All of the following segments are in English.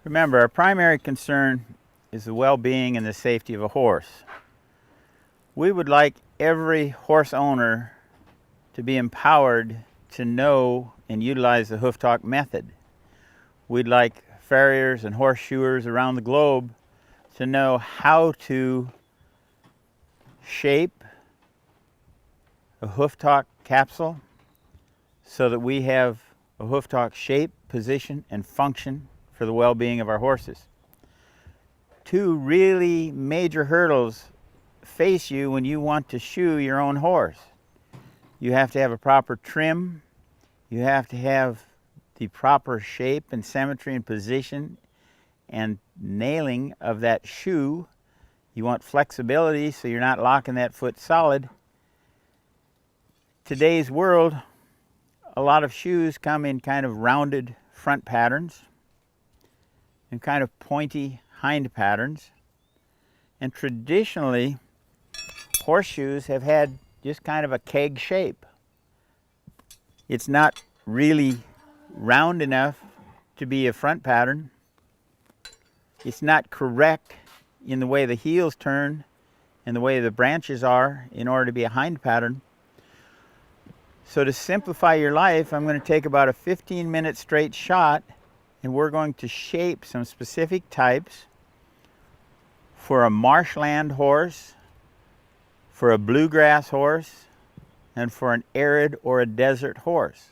Remember, our primary concern is the well-being and the safety of a horse. We would like every horse owner to be empowered to know and utilize the Hooftalk method. We'd like farriers and horseshoers around the globe to know how to shape a Hooftalk capsule so that we have a Hooftalk shape, position, and function for the well-being of our horses. Two really major hurdles face you when you want to shoe your own horse. You have to have a proper trim, you have to have the proper shape and symmetry and position and nailing of that shoe. You want flexibility so you're not locking that foot solid. Today's world, a lot of shoes come in kind of rounded front patterns and kind of pointy hind patterns. And traditionally, horseshoes have had just kind of a keg shape. It's not really round enough to be a front pattern. It's not correct in the way the heels turn and the way the branches are in order to be a hind pattern. So to simplify your life, I'm going to take about a 15-minute straight shot and we're going to shape some specific types for a marshland horse, for a bluegrass horse, and for an arid or a desert horse.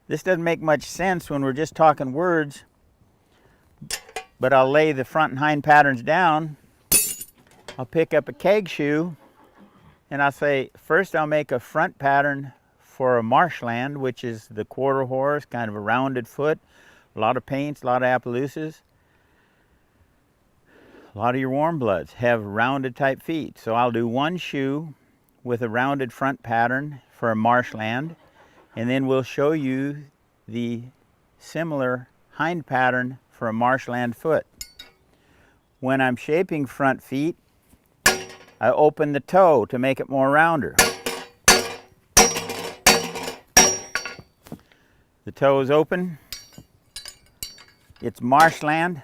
This doesn't make much sense when we're just talking words, but I'll lay the front and hind patterns down. I'll pick up a keg shoe and I'll say, first I'll make a front pattern for a marshland, which is the quarter horse, kind of a rounded foot, a lot of paints, a lot of Appaloosas. A lot of your warm bloods have rounded type feet. So I'll do one shoe with a rounded front pattern for a marshland, and then we'll show you the similar hind pattern for a marshland foot. When I'm shaping front feet, I open the toe to make it more rounder. The toe is open. It's marshland.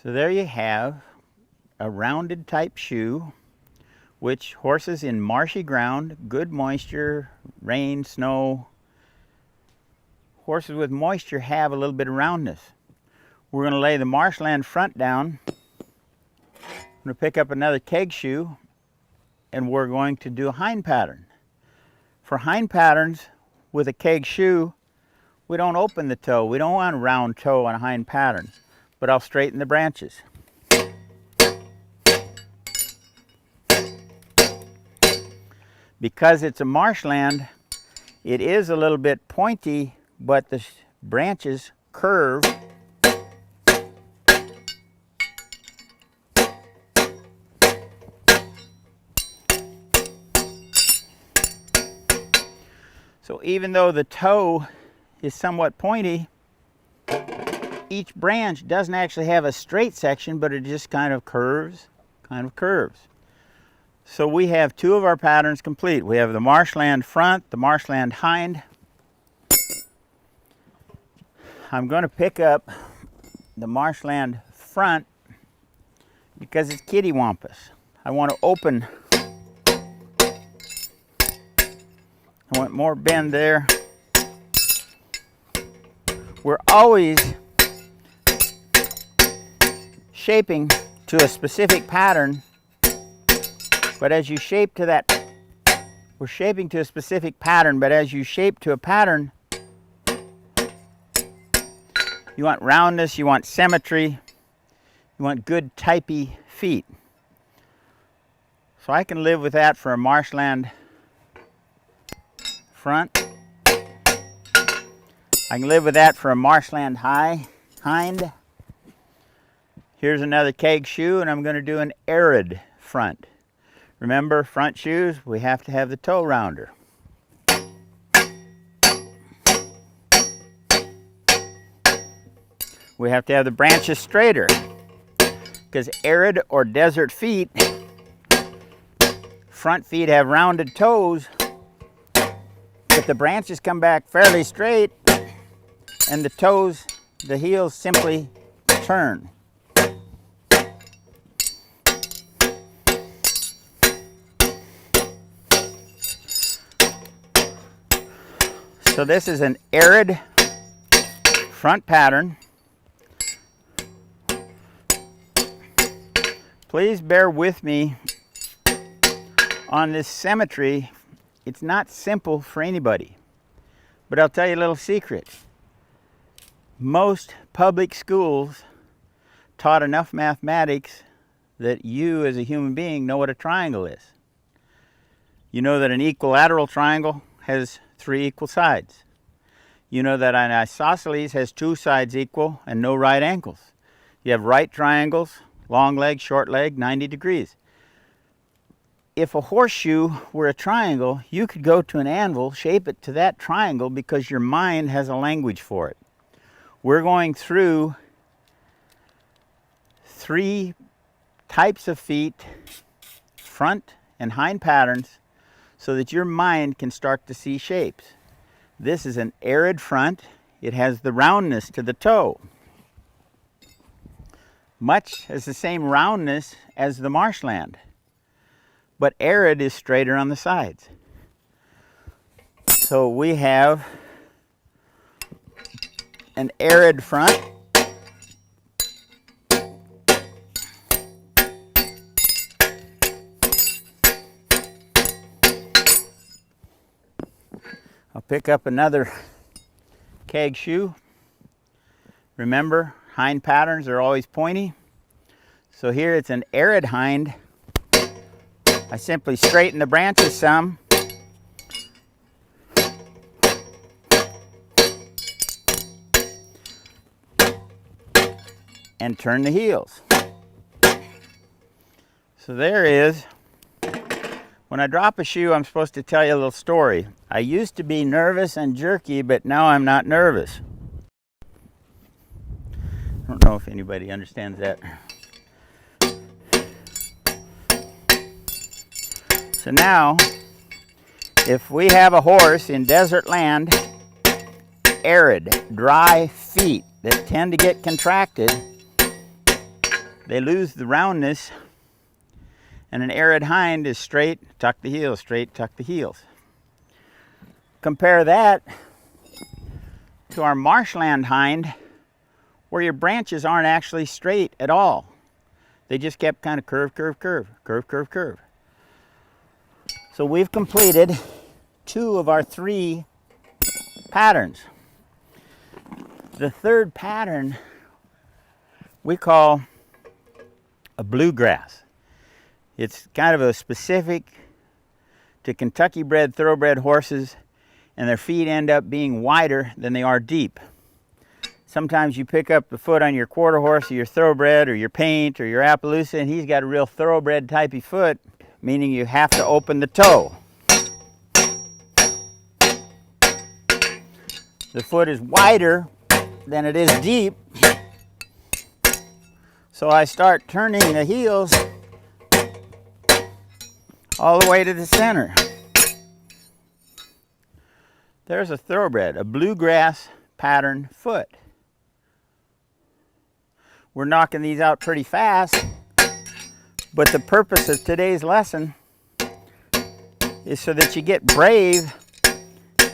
So there you have a rounded type shoe, which horses in marshy ground, good moisture, rain, snow, horses with moisture have a little bit of roundness. We're going to lay the marshland front down. I'm going to pick up another keg shoe and we're going to do a hind pattern. For hind patterns with a keg shoe, we don't open the toe. We don't want a round toe on a hind pattern, but I'll straighten the branches. Because it's a marshland, it is a little bit pointy, but the branches curve. So even though the toe is somewhat pointy, each branch doesn't actually have a straight section, but it just kind of curves, So we have two of our patterns complete. We have the marshland front, the marshland hind. I'm going to pick up the marshland front because it's kittywampus. I want to open. I want more bend there. We're always shaping to a specific pattern, but as you shape to that, we're shaping to a specific pattern, but as you shape to a pattern, you want roundness, you want symmetry, you want good typey feet. So I can live with that for a marshland front. I can live with that for a marshland hind. Here's another keg shoe, and I'm going to do an arid front. Remember, front shoes, we have to have the toe rounder. We have to have the branches straighter, because arid or desert feet, front feet have rounded toes, but the branches come back fairly straight, and the toes, the heels simply turn. So this is an arid front pattern. Please bear with me on this symmetry. It's not simple for anybody, but I'll tell you a little secret. Most public schools taught enough mathematics that you as a human being know what a triangle is. You know that an equilateral triangle has 3 equal sides. You know that an isosceles has 2 sides equal and no right angles. You have right triangles, long leg, short leg, 90 degrees. If a horseshoe were a triangle, you could go to an anvil, shape it to that triangle because your mind has a language for it. We're going through 3 types of feet, front and hind patterns, so that your mind can start to see shapes. This is an arid front. It has the roundness to the toe. Much has the same roundness as the marshland, but arid is straighter on the sides. So we have an arid front. I'll pick up another keg shoe. Remember, hind patterns are always pointy. So here it's an arid hind. I simply straighten the branches some. And turn the heels. So there is. When I drop a shoe, I'm supposed to tell you a little story. I used to be nervous and jerky, but now I'm not nervous. I don't know if anybody understands that. So now, if we have a horse in desert land, arid, dry feet that tend to get contracted, they lose the roundness. And an arid hind is straight, tuck the heels, straight, tuck the heels. Compare that to our marshland hind, where your branches aren't actually straight at all. They just kept kind of curve, curve, curve, curve, curve, curve. So we've completed 2 of our 3 patterns. The third pattern we call a bluegrass. It's kind of a specific to Kentucky bred, thoroughbred horses, and their feet end up being wider than they are deep. Sometimes you pick up the foot on your quarter horse or your thoroughbred or your paint or your Appaloosa, and he's got a real thoroughbred typey foot, meaning you have to open the toe. The foot is wider than it is deep, so I start turning the heels all the way to the center. There's a thoroughbred, a bluegrass pattern foot. We're knocking these out pretty fast, but the purpose of today's lesson is so that you get brave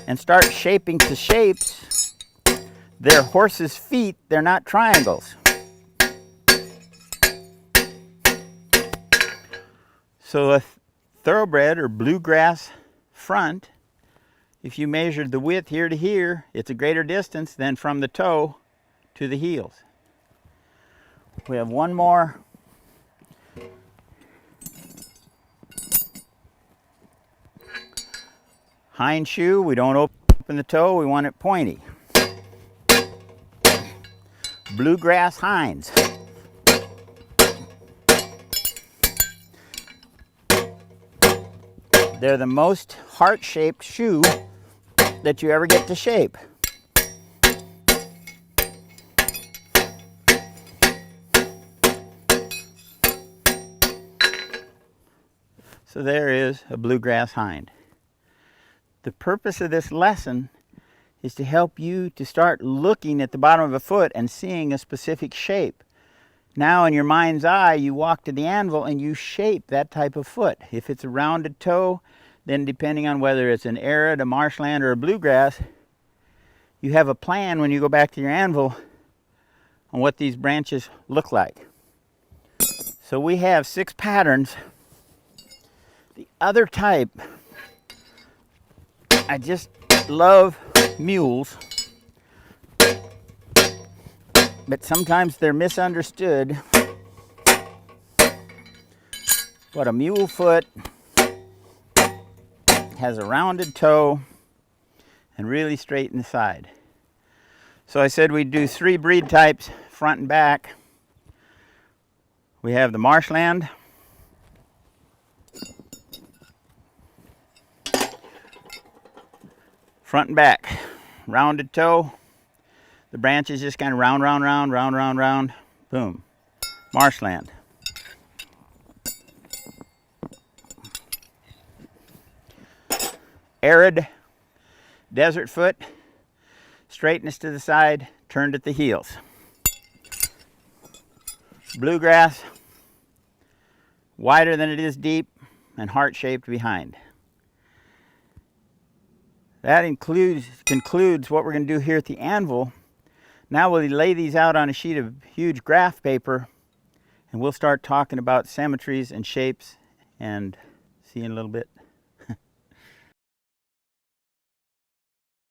and start shaping to shapes. They're horses' feet, they're not triangles. So a thoroughbred or bluegrass front, if you measured the width here to here, it's a greater distance than from the toe to the heels. We have one more. Hind shoe, we don't open the toe, we want it pointy. Bluegrass hinds. They're the most heart-shaped shoe that you ever get to shape. So there is a bluegrass hind. The purpose of this lesson is to help you to start looking at the bottom of a foot and seeing a specific shape. Now in your mind's eye, you walk to the anvil and you shape that type of foot. If it's a rounded toe, then depending on whether it's an arid, a marshland, or a bluegrass, you have a plan when you go back to your anvil on what these branches look like. So we have 6 patterns. The other type, I just love mules, but sometimes they're misunderstood. But a mule foot has a rounded toe and really straight in the side. So I said we'd do 3 breed types, front and back. We have the marshland, front and back, rounded toe. The branches just kind of round, round, round, round, round, round, boom. Marshland. Arid, desert foot, straightness to the side, turned at the heels. Bluegrass, wider than it is deep, and heart-shaped behind. That concludes what we're going to do here at the anvil. Now we'll lay these out on a sheet of huge graph paper, and we'll start talking about symmetries and shapes, and see you in a little bit.